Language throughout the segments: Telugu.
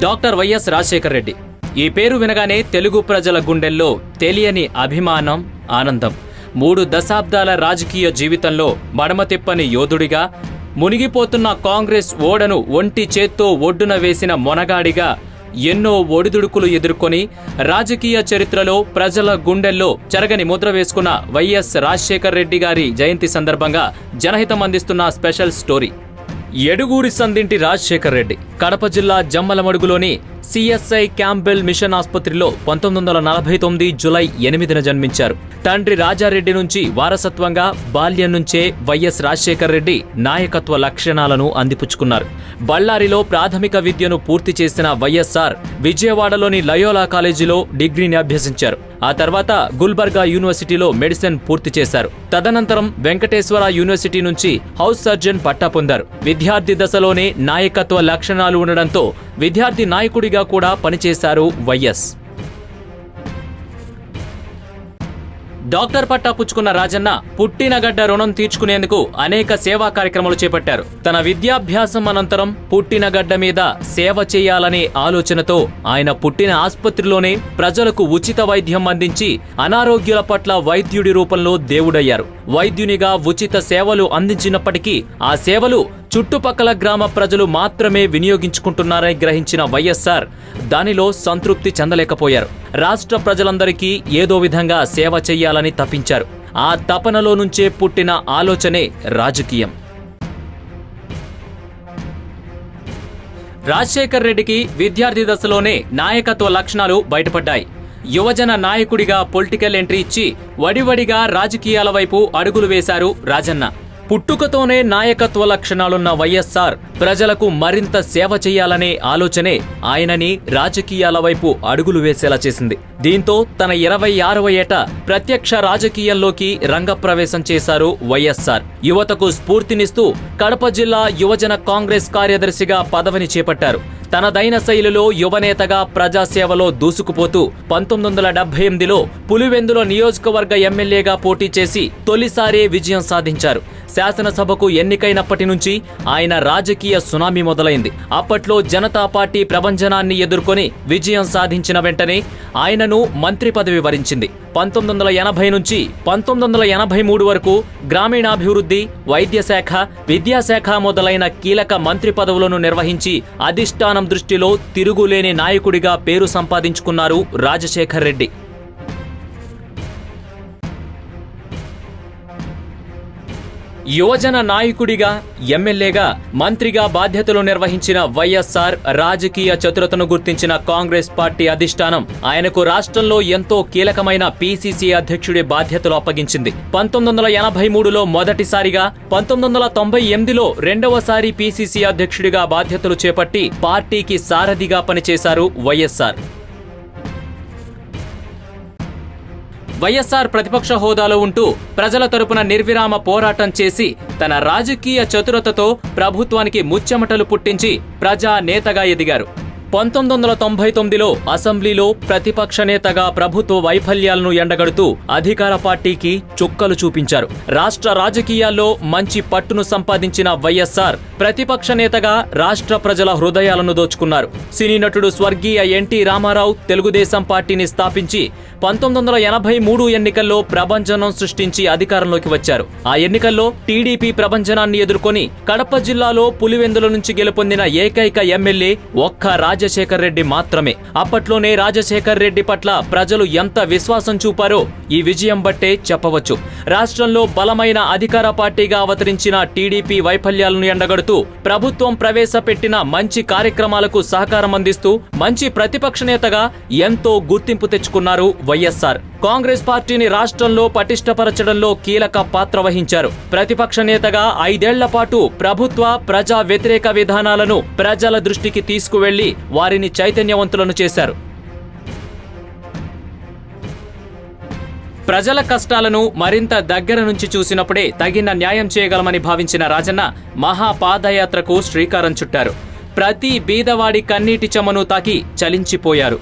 Doctor YS Rajasekhar Reddy. ఈ పేరు వినగానే తెలుగు ప్రజల గుండెల్లో తెలియని అభిమానం, ఆనందం. 3 దశాబ్దాల రాజకీయ జీవితంలో మడమతిప్పని యోధుడిగా, మునిగిపోతున్న కాంగ్రెస్ ఓడను ఒంటి చేత్తో ఒడ్డున వేసిన మొనగాడిగా, ఎన్నో ఒడిదుడుకులు ఎదుర్కొని రాజకీయ చరిత్రలో ప్రజల గుండెల్లో చెరగని ముద్ర వేసుకున్న వైఎస్ రాజశేఖర్ రెడ్డి గారి జయంతి సందర్భంగా జనహితం అందిస్తున్న స్పెషల్ స్టోరీ. ఎడుగూరి సందింటి రాజశేఖర్ రెడ్డి కడప జిల్లా జమ్మలమడుగులోని సిఎస్ఐ క్యాంబెల్ మిషన్ ఆసుపత్రిలో 1949 జూలై 8న జన్మించారు. తండ్రి రాజారెడ్డి నుంచి వారసత్వంగా బాల్యం నుంచే వైఎస్ రాజశేఖర్ రెడ్డి నాయకత్వ లక్షణాలను అందిపుచ్చుకున్నారు. బళ్ళారిలో ప్రాథమిక విద్యను పూర్తి చేసిన వైఎస్ఆర్ విజయవాడలోని లయోలా కాలేజీలో డిగ్రీని అభ్యసించారు. ఆ తర్వాత గుల్బర్గా యూనివర్సిటీలో మెడిసిన్ పూర్తి చేశారు. తదనంతరం వెంకటేశ్వర యూనివర్సిటీ నుంచి హౌస్ సర్జన్ పట్టా పొందారు. విద్యార్థి దశలోనే నాయకత్వ లక్షణాలు ఉండడంతో విద్యార్థి నాయకుడిగా కూడా పనిచేశారు వైఎస్. డాక్టర్ పట్టా పుచ్చుకున్న రాజన్న పుట్టినగడ్డ రుణం తీర్చుకునేందుకు అనేక సేవా కార్యక్రమాలు చేపట్టారు. తన విద్యాభ్యాసం అనంతరం పుట్టినగడ్డ మీద సేవ చేయాలనే ఆలోచనతో ఆయన పుట్టిన ఆసుపత్రిలోనే ప్రజలకు ఉచిత వైద్యం అందించి అనారోగ్యాల పట్ల వైద్యుడి రూపంలో దేవుడయ్యారు. వైద్యునిగా ఉచిత సేవలు అందించినప్పటికీ ఆ సేవలు చుట్టుపక్కల గ్రామ ప్రజలు మాత్రమే వినియోగించుకుంటున్నారని గ్రహించిన వైఎస్ఆర్ దానిలో సంతృప్తి చెందలేకపోయారు. రాష్ట్ర ప్రజలందరికీ ఏదో విధంగా సేవ చెయ్యాలని తప్పించారు. ఆ తపనలో నుంచే పుట్టిన ఆలోచనే రాజకీయం. రాజశేఖర్ రెడ్డికి విద్యార్థి దశలోనే నాయకత్వ లక్షణాలు బయటపడ్డాయి. యువజన నాయకుడిగా పొలిటికల్ ఎంట్రీ ఇచ్చి వడివడిగా రాజకీయాల వైపు అడుగులు వేశారు రాజన్న. పుట్టుకతోనే నాయకత్వ లక్షణాలున్న వైఎస్ఆర్ ప్రజలకు మరింత సేవ చేయాలనే ఆలోచనే ఆయనని రాజకీయాల వైపు అడుగులు వేసేలా చేసింది. దీంతో తన 26వ ఏట ప్రత్యక్ష రాజకీయంలోకి రంగప్రవేశం చేశారు వైఎస్ఆర్. యువతకు స్ఫూర్తినిస్తూ కడప జిల్లా యువజన కాంగ్రెస్ కార్యదర్శిగా పదవిని చేపట్టారు. తనదైన శైలిలో యువనేతగా ప్రజాసేవలో దూసుకుపోతూ 1978లో పులివెందుల నియోజకవర్గ ఎమ్మెల్యేగా పోటీ చేసి తొలిసారే విజయం సాధించారు. శాసనసభకు ఎన్నికైనప్పటి నుంచి ఆయన రాజకీయ సునామీ మొదలైంది. అప్పట్లో జనతా పార్టీ ప్రభంజనాన్ని ఎదుర్కొని విజయం సాధించిన వెంటనే ఆయనను మంత్రి పదవి వరించింది. 1980 నుంచి 1983 వరకు గ్రామీణాభివృద్ధి, వైద్య శాఖ, విద్యాశాఖ మొదలైన కీలక మంత్రి పదవులను నిర్వహించి అధిష్టానం దృష్టిలో తిరుగులేని నాయకుడిగా పేరు సంపాదించుకున్నారు రాజశేఖర్ రెడ్డి. యువజన నాయకుడిగా, ఎమ్మెల్యేగా, మంత్రిగా బాధ్యతలు నిర్వహించిన వైఎస్ఆర్ రాజకీయ చతురతను గుర్తించిన కాంగ్రెస్ పార్టీ అధిష్టానం ఆయనకు రాష్ట్రంలో ఎంతో కీలకమైన పీసీసీ అధ్యక్షుడి బాధ్యతలు అప్పగించింది. 1983లో మొదటిసారిగా, 1998లో రెండవసారి పీసీసీ అధ్యక్షుడిగా బాధ్యతలు చేపట్టి పార్టీకి సారథిగా పనిచేశారు వైఎస్ఆర్. వైఎస్ఆర్ ప్రతిపక్ష హోదాలో ఉంటూ ప్రజల తరపున నిర్విరామ పోరాటం చేసి తన రాజకీయ చతురతతో ప్రభుత్వానికి ముచ్చెమటలు పుట్టించి ప్రజా నేతగా ఎదిగారు. 1999లో అసెంబ్లీలో ప్రతిపక్ష నేతగా ప్రభుత్వ వైఫల్యాలను ఎండగడుతూ అధికార పార్టీకి చుక్కలు చూపించారు. రాష్ట్ర రాజకీయాల్లో మంచి పట్టును సంపాదించిన వైఎస్ఆర్ ప్రతిపక్ష నేతగా రాష్ట్ర ప్రజల హృదయాలను దోచుకున్నారు. సినీ నటుడు స్వర్గీయ ఎన్టీ రామారావు తెలుగుదేశం పార్టీని స్థాపించి 1983 ఎన్నికల్లో ప్రభంజనం సృష్టించి అధికారంలోకి వచ్చారు. ఆ ఎన్నికల్లో టీడీపీ ప్రభంజనాన్ని ఎదుర్కొని కడప జిల్లాలో పులివెందుల నుంచి గెలుపొందిన ఏకైక ఎమ్మెల్యే ఒక్క రాజశేఖర్ రెడ్డి మాత్రమే. అప్పట్లోనే రాజశేఖర్ రెడ్డి పట్ల ప్రజలు ఎంత విశ్వాసం చూపారో ఈ విజయం బట్టే చెప్పవచ్చు. రాష్ట్రంలో బలమైన అధికార పార్టీగా అవతరించిన టీడీపీ వైఫల్యాలను ఎండగడుతూ ప్రభుత్వం ప్రవేశపెట్టిన మంచి కార్యక్రమాలకు సహకారం అందిస్తూ మంచి ప్రతిపక్ష నేతగా ఎంతో గుర్తింపు తెచ్చుకున్నారు వైఎస్ఆర్. కాంగ్రెస్ పార్టీని రాష్ట్రంలో పటిష్టపరచడంలో కీలక పాత్ర వహించారు. ప్రతిపక్ష నేతగా 5 ఏళ్ల పాటు ప్రభుత్వ ప్రజా వ్యతిరేక విధానాలను ప్రజల దృష్టికి తీసుకువెళ్లి వారిని చైతన్యవంతులను చేశారు. ప్రజల కష్టాలను మరింత దగ్గర నుంచి చూసినప్పుడే తగిన న్యాయం చేయగలమని భావించిన రాజన్న మహాపాదయాత్రకు శ్రీకారం చుట్టారు. ప్రతి బీదవాడి కన్నీటి చెమను తాకి చలించిపోయారు.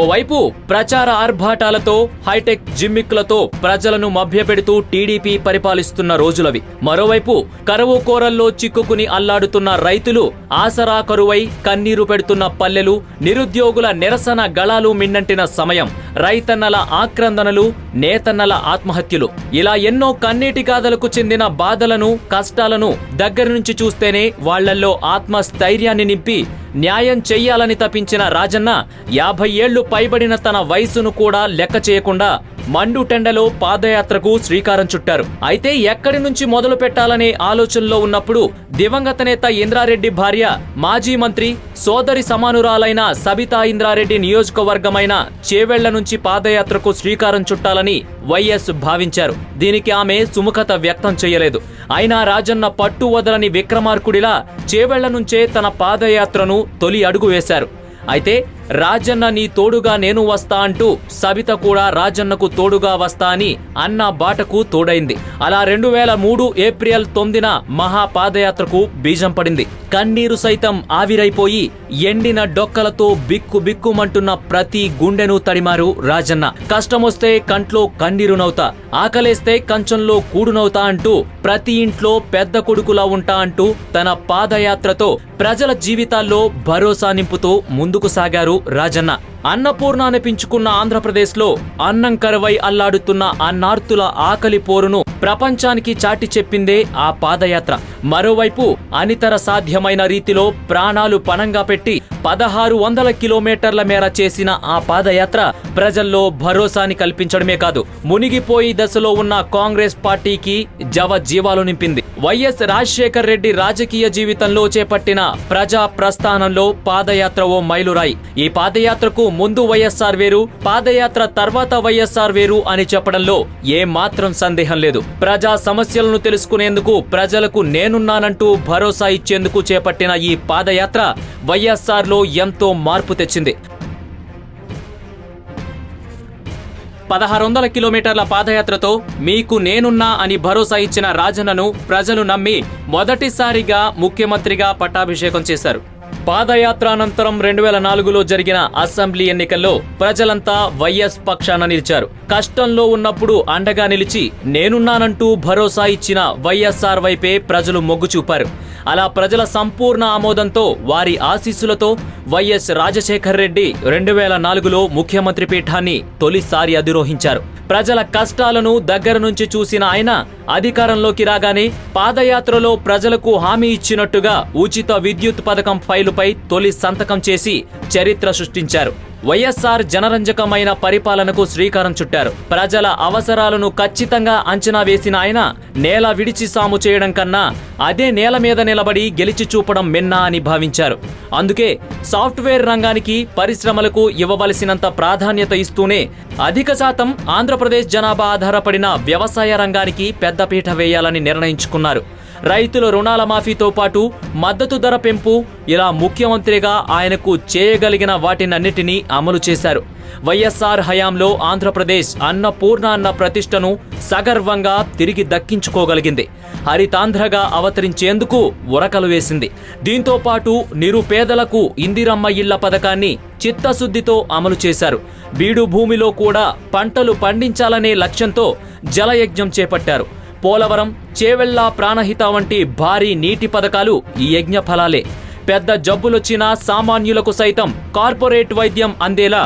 ఓవైపు ప్రచార ఆర్భాటాలతో హైటెక్ జిమ్మిక్కులతో ప్రజలను మభ్యపెడుతూ టీడీపీ పరిపాలిస్తున్న రోజులవి. మరోవైపు కరువు కోరల్లో చిక్కుకుని అల్లాడుతున్న రైతులు, ఆసరా కరువై కన్నీరు పెడుతున్న పల్లెలు, నిరుద్యోగుల నిరసన గళాలు మిన్నంటిన సమయం, రైతన్నల ఆక్రందనలు, నేతన్నల ఆత్మహత్యలు, ఇలా ఎన్నో కన్నీటి గాథలకు చెందిన బాధలను, కష్టాలను దగ్గర నుంచి చూస్తేనే వాళ్లల్లో ఆత్మస్థైర్యాన్ని నింపి న్యాయం చెయ్యాలని తపించిన రాజన్న 50 ఏళ్లు పైబడిన తన వయసును కూడా లెక్క చేయకుండా మండుటెండలో పాదయాత్రకు శ్రీకారం చుట్టారు. అయితే ఎక్కడి నుంచి మొదలు పెట్టాలనే ఆలోచనలో ఉన్నప్పుడు దివంగత నేత ఇంద్రారెడ్డి భార్య, మాజీ మంత్రి, సోదరి సమానురాలైన సబితా ఇంద్రారెడ్డి నియోజకవర్గమైన చేవెళ్ల నుంచి పాదయాత్రకు శ్రీకారం చుట్టాలని వైఎస్ భావించారు. దీనికి ఆమె సుముఖత వ్యక్తం చేయలేదు. అయినా రాజన్న పట్టు వదలని విక్రమార్కుడిలా చేవెళ్ల నుంచే తన పాదయాత్రను తొలి అడుగు వేశారు. అయితే రాజన్న నీ తోడుగా నేను వస్తా అంటూ సబిత కూడా రాజన్నకు తోడుగా వస్తా అని అన్న బాటకు తోడైంది. అలా 2003 ఏప్రిల్ 9న మహాపాదయాత్రకు బీజం పడింది. కన్నీరు సైతం ఆవిరైపోయి ఎండిన డొక్కలతో బిక్కు బిక్కుమంటున్న ప్రతి గుండెను తడిమారు రాజన్న. కష్టమొస్తే కంట్లో కన్నీరునవుతా, ఆకలేస్తే కంచంలో కూడునవుతా అంటూ ప్రతి ఇంట్లో పెద్ద కొడుకులా ఉంటా అంటూ తన పాదయాత్రతో ప్రజల జీవితాల్లో భరోసా నింపుతూ ముందుకు సాగారు రాజన్న. అన్నపూర్ణ అనిపించుకున్న ఆంధ్రప్రదేశ్లో అన్నం కరువై అల్లాడుతున్న అన్నార్తుల ఆకలి పోరును ప్రపంచానికి చాటి చెప్పిందే ఆ పాదయాత్ర. మరోవైపు అనితర సాధ్యమైన రీతిలో ప్రాణాలు పణంగా పెట్టి 1600 కిలోమీటర్ల మేర చేసిన ఆ పాదయాత్ర ప్రజల్లో భరోసాని కల్పించడమే కాదు, మునిగిపోయి దశలో ఉన్న కాంగ్రెస్ పార్టీకి జవజీవాలు నింపింది. వైఎస్ రాజశేఖర్ రెడ్డి రాజకీయ జీవితంలో చేపట్టిన ప్రజా ప్రస్థానంలో పాదయాత్ర ఓ మైలురాయి. ఈ పాదయాత్రకు ముందు వైఎస్ఆర్ వేరు, పాదయాత్ర తర్వాత వైఎస్ఆర్ వేరు అని చెప్పడంలో ఏమాత్రం సందేహం లేదు. ప్రజా సమస్యలను తెలుసుకునేందుకు, ప్రజలకు నేనున్నానంటూ భరోసా ఇచ్చేందుకు చేపట్టిన ఈ పాదయాత్ర వైఎస్ఆర్ లో ఎంతో మార్పు తెచ్చింది. 1600 కిలోమీటర్ల పాదయాత్రతో మీకు నేనున్నా అని భరోసా ఇచ్చిన రాజన్నను ప్రజలు నమ్మి మొదటిసారిగా ముఖ్యమంత్రిగా పట్టాభిషేకం చేశారు. పాదయాత్ర అనంతరం 2004లో జరిగిన అసెంబ్లీ ఎన్నికల్లో ప్రజలంతా వైఎస్ పక్షాన నిలిచారు. కష్టంలో ఉన్నప్పుడు అండగా నిలిచి నేనున్నానంటూ భరోసా ఇచ్చిన వైఎస్ఆర్ వైపే ప్రజలు మొగ్గు చూపారు. అలా ప్రజల సంపూర్ణ ఆమోదంతో, వారి ఆశీస్సులతో వైఎస్ రాజశేఖర్ రెడ్డి 2004లో ముఖ్యమంత్రి పీఠాన్ని తొలిసారి అధిరోహించారు. ప్రజల కష్టాలను దగ్గర నుంచి చూసిన ఆయన అధికారంలోకి రాగానే పాదయాత్రలో ప్రజలకు హామీ ఇచ్చినట్టుగా ఉచిత విద్యుత్ పథకం ఫైలుపై తొలి సంతకం చేసి చరిత్ర సృష్టించారు. వైఎస్ఆర్ జనరంజకమైన పరిపాలనకు శ్రీకారం చుట్టారు. ప్రజల అవసరాలను ఖచ్చితంగా అంచనా వేసిన ఆయన నేల విడిచి సాము చేయడం కన్నా అదే నేల మీద నిలబడి గెలిచి చూపడం మిన్నా అని భావించారు. అందుకే సాఫ్ట్వేర్ రంగానికి, పరిశ్రమలకు ఇవ్వవలసినంత ప్రాధాన్యత ఇస్తూనే అధిక శాతం ఆంధ్రప్రదేశ్ జనాభా ఆధారపడిన వ్యవసాయ రంగానికి పెద్దపీట వేయాలని నిర్ణయించుకున్నారు. రైతుల రుణాల మాఫీతో పాటు మద్దతు ధర పెంపు, ఇలా ముఖ్యమంత్రిగా ఆయనకు చేయగలిగిన వాటినన్నిటినీ అమలు చేశారు. వైఎస్ఆర్ హయాంలో ఆంధ్రప్రదేశ్ అన్నపూర్ణ అన్న ప్రతిష్టను సగర్వంగా తిరిగి దక్కించుకోగలిగింది. హరితాంధ్రగా అవతరించేందుకు ఉరకలు వేసింది. దీంతో పాటు నిరుపేదలకు ఇందిరమ్మ ఇళ్ల పథకాన్ని చిత్తశుద్ధితో అమలు చేశారు. బీడు భూమిలో కూడా పంటలు పండించాలనే లక్ష్యంతో జలయజ్ఞం చేపట్టారు. పోలవరం, చేవెళ్ల ప్రాణహిత వంటి భారీ నీటి పథకాలు ఈ యజ్ఞ ఫలాలే. పెద్ద జబ్బులొచ్చినా సామాన్యులకు సైతం కార్పొరేట్ వైద్యం అందేలా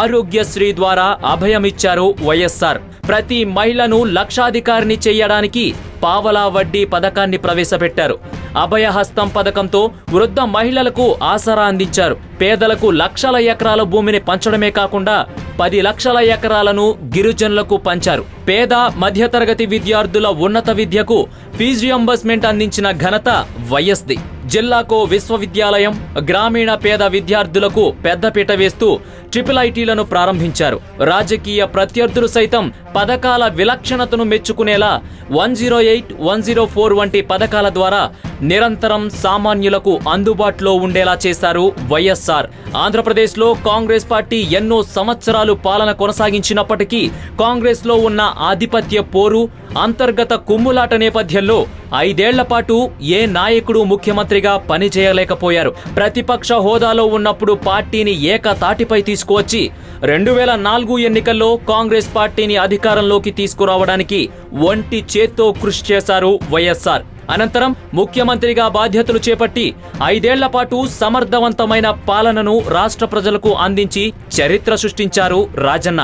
ఆరోగ్యశ్రీ ద్వారా అభయమిచ్చారు వైఎస్ఆర్. ప్రతి మహిళను లక్షాధికారిని చెయ్యడానికి పావలా వడ్డీ పథకాన్ని ప్రవేశపెట్టారు. అభయహస్తం పథకంతో వృద్ధ మహిళలకు ఆసరా అందించారు. పేదలకు లక్షల ఎకరాల భూమిని పంచడమే కాకుండా 10 లక్షల ఎకరాలను గిరిజనులకు పంచారు. పేద మధ్యతరగతి విద్యార్థుల ఉన్నత విద్యకు ఫీజు రియంబర్స్మెంట్ అందించిన ఘనత వైఎస్ది. జిల్లాకో విశ్వవిద్యాలయం, గ్రామీణ పేద విద్యార్థులకు పెద్దపీట వేస్తూ ట్రిపుల్-ఐటీలను ప్రారంభించారు. రాజకీయ ప్రత్యర్థులు సైతం పథకాల విలక్షణతను మెచ్చుకునేలా 108, 104 వంటి పథకాల ద్వారా నిరంతరం సామాన్యులకు అందుబాటులో ఉండేలా చేశారు వైఎస్ఆర్. ఆంధ్రప్రదేశ్లో కాంగ్రెస్ పార్టీ ఎన్నో సంవత్సరాలు పాలన కొనసాగించినప్పటికీ కాంగ్రెస్లో ఉన్న ఆధిపత్య పోరు, అంతర్గత కుమ్ములాట నేపథ్యంలో 5 ఏళ్ల పాటు ఏ నాయకుడు ముఖ్యమంత్రిగా పనిచేయలేకపోయారు. ప్రతిపక్ష హోదాలో ఉన్నప్పుడు పార్టీని ఏకతాటిపై తీసుకువచ్చి 2004 ఎన్నికల్లో కాంగ్రెస్ పార్టీని అధికారంలోకి తీసుకురావడానికి ఒంటి చేత్తో కృషి చేశారు వైఎస్ఆర్. అనంతరం ముఖ్యమంత్రిగా బాధ్యతలు చేపట్టి 5 ఏళ్ల పాటు సమర్థవంతమైన పాలనను రాష్ట్ర ప్రజలకు అందించి చరిత్ర సృష్టించారు రాజన్న.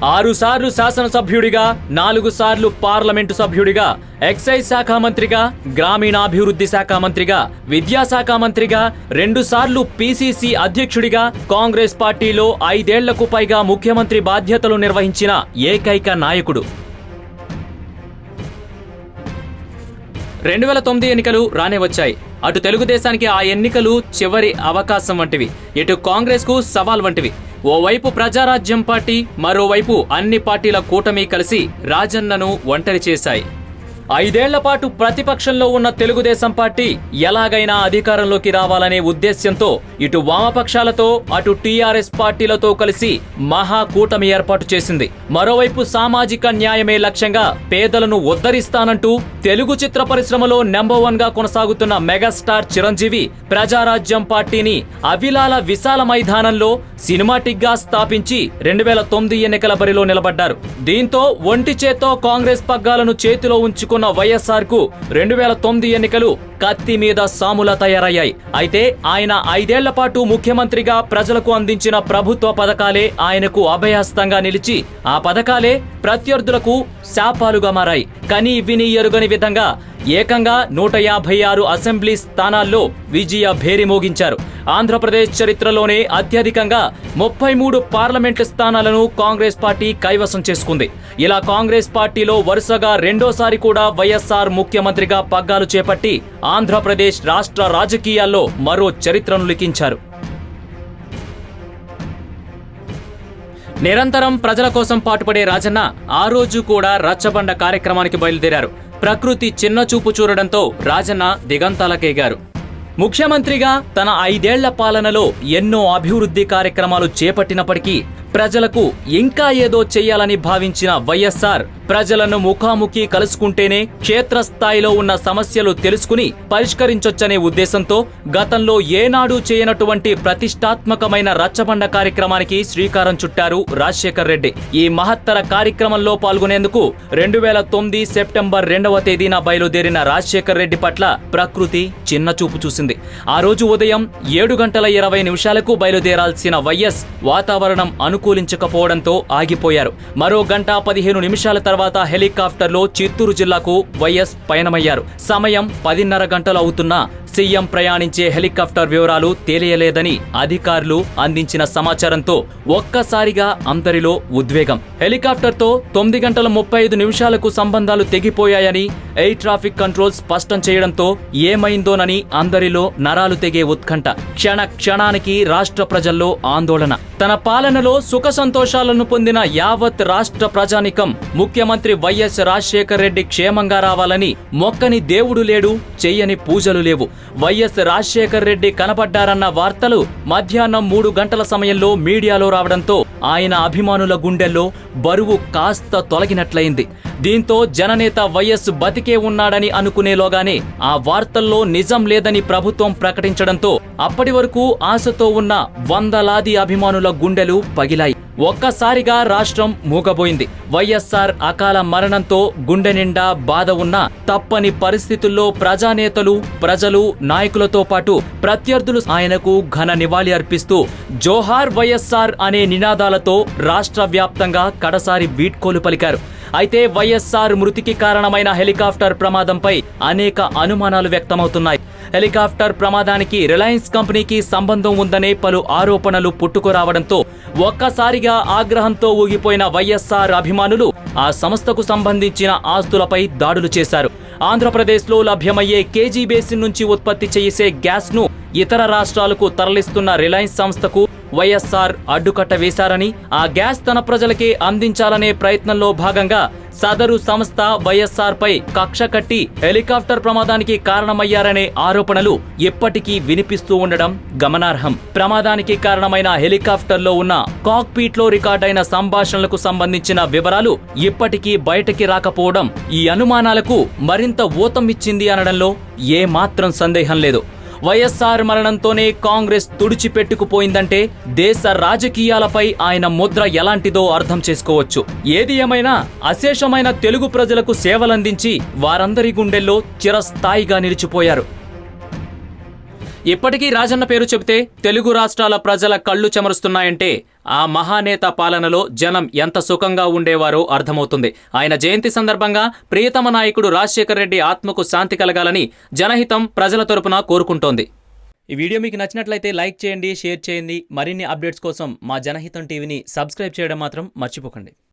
6 సార్లు శాసనసభ్యుడిగా, 4 సార్లు పార్లమెంటు సభ్యుడిగా, ఎక్సైజ్ శాఖ మంత్రిగా, గ్రామీణాభివృద్ధి శాఖ మంత్రిగా, విద్యాశాఖ మంత్రిగా, 2 సార్లు పీసీసీ అధ్యక్షుడిగా కాంగ్రెస్ పార్టీలో 5 ఏళ్లకు పైగా ముఖ్యమంత్రి బాధ్యతలు నిర్వహించిన ఏకైక నాయకుడు. 2009 ఎన్నికలు రానే వచ్చాయి. అటు తెలుగుదేశానికి ఆ ఎన్నికలు చివరి అవకాశం వంటివి, ఇటు కాంగ్రెస్ కు సవాల్ వంటివి. ఓవైపు ప్రజారాజ్యం పార్టీ, మరోవైపు అన్ని పార్టీల కూటమి కలిసి రాజన్నను ఒంటరి చేశాయి. 5 ఏళ్ల పాటు ప్రతిపక్షంలో ఉన్న తెలుగుదేశం పార్టీ ఎలాగైనా అధికారంలోకి రావాలనే ఉద్దేశ్యంతో ఇటు వామపక్షాలతో అటు టీఆర్ఎస్ పార్టీలతో కలిసి మహాకూటమి ఏర్పాటు చేసింది. మరోవైపు సామాజిక న్యాయమే లక్ష్యంగా పేదలను ఉద్ధరిస్తానంటూ తెలుగు చిత్ర పరిశ్రమలో నెంబర్ 1 గా కొనసాగుతున్న మెగాస్టార్ చిరంజీవి ప్రజారాజ్యం పార్టీని అవిలాల విశాల మైదానంలో సినిమాటిక్ గా స్థాపించి 2009 ఎన్నికల బరిలో నిలబడ్డారు. దీంతో ఒంటి చేత్తో కాంగ్రెస్ పగ్గాలను చేతిలో ఉంచుకున్న వైఎస్ఆర్ కు 2009 ఎన్నికలు కత్తి మీద సాములా తయారయ్యాయి. అయితే ఆయన 5 ఏళ్ల పాటు ముఖ్యమంత్రిగా ప్రజలకు అందించిన ప్రభుత్వ పథకాలే ఆయనకు అభయహస్తంగా నిలిచి ఆ పథకాలే ప్రత్యర్థులకు శాపాలుగా మారాయి. కని విని ఎరుగని విధంగా ఏకంగా 156 అసెంబ్లీ స్థానాల్లో విజయ భేరి మోగించారు. ఆంధ్రప్రదేశ్ చరిత్రలోనే అత్యధికంగా 33 పార్లమెంటు స్థానాలను కాంగ్రెస్ పార్టీ కైవసం చేసుకుంది. ఇలా కాంగ్రెస్ పార్టీలో వరుసగా రెండోసారి కూడా వైఎస్ఆర్ ముఖ్యమంత్రిగా పగ్గాలు చేపట్టి ఆంధ్రప్రదేశ్ రాష్ట్ర రాజకీయాల్లో మరో చరిత్రను లిఖించారు. నిరంతరం ప్రజల కోసం పాటుపడే రాజన్న ఆ రోజు కూడా రచ్చబండ కార్యక్రమానికి బయలుదేరారు. ప్రకృతి చిన్న చూపు చూడడంతో రాజన్న దిగంతాలకేగారు. ముఖ్యమంత్రిగా తన 5 ఏళ్ల పాలనలో ఎన్నో అభివృద్ధి కార్యక్రమాలు చేపట్టినప్పటికీ ప్రజలకు ఇంకా ఏదో చెయ్యాలని భావించిన వైఎస్ఆర్ ప్రజలను ముఖాముఖి కలుసుకుంటేనే క్షేత్రస్థాయిలో ఉన్న సమస్యలు తెలుసుకుని పరిష్కరించొచ్చనే ఉద్దేశంతో గతంలో ఏనాడు చేయనటువంటి ప్రతిష్టాత్మకమైన రచ్చబండ కార్యక్రమానికి శ్రీకారం చుట్టారు రాజశేఖర్ రెడ్డి. ఈ మహత్తర కార్యక్రమంలో పాల్గొనేందుకు 2009 సెప్టెంబర్ 2వ తేదీన బయలుదేరిన రాజశేఖర్ రెడ్డి పట్ల ప్రకృతి చిన్న చూపు చూసింది. ఆ రోజు ఉదయం 7:20 బయలుదేరాల్సిన వైఎస్ వాతావరణం అనుకూలించకపోవడంతో ఆగిపోయారు. మరో 1:15 తర్వాత హెలికాప్టర్లో చిత్తూరు జిల్లాకు వైఎస్ పయనమయ్యారు. సమయం 10:30 గంటలు అవుతున్నా సీఎం ప్రయాణించే హెలికాప్టర్ వివరాలు తెలియలేదని అధికారులు అందించిన సమాచారంతో ఒక్కసారిగా అందరిలో ఉద్వేగం. హెలికాప్టర్తో 9:35 సంబంధాలు తెగిపోయాయని ఎయిర్ ట్రాఫిక్ కంట్రోల్ స్పష్టం చేయడంతో ఏమైందోనని అందరిలో నరాలు తెగే ఉత్కంఠ. క్షణ క్షణానికి రాష్ట్ర ప్రజల్లో ఆందోళన. తన పాలనలో సుఖ సంతోషాలను పొందిన యావత్ రాష్ట్ర ప్రజానికం ముఖ్యమంత్రి వైఎస్ రాజశేఖర్ రెడ్డి క్షేమంగా రావాలని మొక్కని దేవుడు లేడు, చెయ్యని పూజలు లేవు. వైఎస్ రాజశేఖర్ రెడ్డి కనపడ్డారన్న వార్తలు మధ్యాహ్నం 3 గంటల సమయంలో మీడియాలో రావడంతో ఆయన అభిమానుల గుండెల్లో బరువు కాస్త తొలగినట్లయింది. దీంతో జననేత వైఎస్ బతికే ఉన్నాడని అనుకునేలోగానే ఆ వార్తల్లో నిజం లేదని ప్రభుత్వం ప్రకటించడంతో అప్పటి వరకు ఆశతో ఉన్న వందలాది అభిమానుల గుండెలు పగిలాయి. ఒక్కసారిగా రాష్ట్రం మూగబోయింది. వైఎస్ఆర్ అకాల మరణంతో గుండె నిండా బాధ ఉన్నా తప్పని పరిస్థితుల్లో ప్రజానేతలు, ప్రజలు, నాయకులతో పాటు ప్రత్యర్థులు ఆయనకు ఘన నివాళి అర్పిస్తూ జోహార్ వైఎస్ఆర్ అనే నినాదాలతో రాష్ట్ర వ్యాప్తంగా కడసారి వీడ్కోలు పలికారు. అయితే వైఎస్ఆర్ మృతికి కారణమైన హెలికాప్టర్ ప్రమాదంపై అనేక అనుమానాలు వ్యక్తమవుతున్నాయి. హెలికాప్టర్ ప్రమాదానికి రిలయన్స్ కంపెనీకి సంబంధం ఉందనే పలు ఆరోపణలు పుట్టుకురావడంతో ఒక్కసారిగా ఆగ్రహంతో ఊగిపోయిన వైఎస్ఆర్ అభిమానులు ఆ సంస్థకు సంబంధించిన ఆస్తులపై దాడులు చేశారు. ఆంధ్రప్రదేశ్లో లభ్యమయ్యే కేజీ బేసిన్ నుంచి ఉత్పత్తి చేసే గ్యాస్ ను ఇతర రాష్ట్రాలకు తరలిస్తున్న రిలయన్స్ సంస్థకు వైఎస్ఆర్ అడ్డుకట్ట వేశారని, ఆ గ్యాస్ తన ప్రజలకే అందించాలనే ప్రయత్నంలో భాగంగా సదరు సంస్థ వైఎస్ఆర్ పై కక్ష కట్టి హెలికాప్టర్ ప్రమాదానికి కారణమయ్యారనే ఆరోపణలు ఇప్పటికీ వినిపిస్తూ ఉండడం గమనార్హం. ప్రమాదానికి కారణమైన హెలికాప్టర్లో ఉన్న కాక్పీట్ లో రికార్డైన సంభాషణలకు సంబంధించిన వివరాలు ఇప్పటికీ బయటకి రాకపోవడం ఈ అనుమానాలకు మరింత ఊతమిచ్చింది అనడంలో ఏమాత్రం సందేహం లేదు. వైఎస్ఆర్ మరణంతోనే కాంగ్రెస్ తుడిచిపెట్టుకుపోయిందంటే దేశ రాజకీయాలపై ఆయన ముద్ర ఎలాంటిదో అర్థం చేసుకోవచ్చు. ఏది ఏమైనా అశేషమైన తెలుగు ప్రజలకు సేవలందించి వారందరి గుండెల్లో చిరస్థాయిగా నిలిచిపోయారు. ఇప్పటికీ రాజన్న పేరు చెబితే తెలుగు రాష్ట్రాల ప్రజల కళ్ళు చెమరుస్తున్నాయంటే ఆ మహానేత పాలనలో జనం ఎంత సుఖంగా ఉండేవారో అర్థమవుతుంది. ఆయన జయంతి సందర్భంగా ప్రియతమ నాయకుడు రాజశేఖర రెడ్డి ఆత్మకు శాంతి కలగాలని జనహితం ప్రజల తరపున కోరుకుంటోంది. ఈ వీడియో మీకు నచ్చినట్లయితే లైక్ చేయండి, షేర్ చేయండి. మరిన్ని అప్డేట్స్ కోసం మా జనహితం టీవీని సబ్స్క్రైబ్ చేయడం మాత్రం మర్చిపోకండి.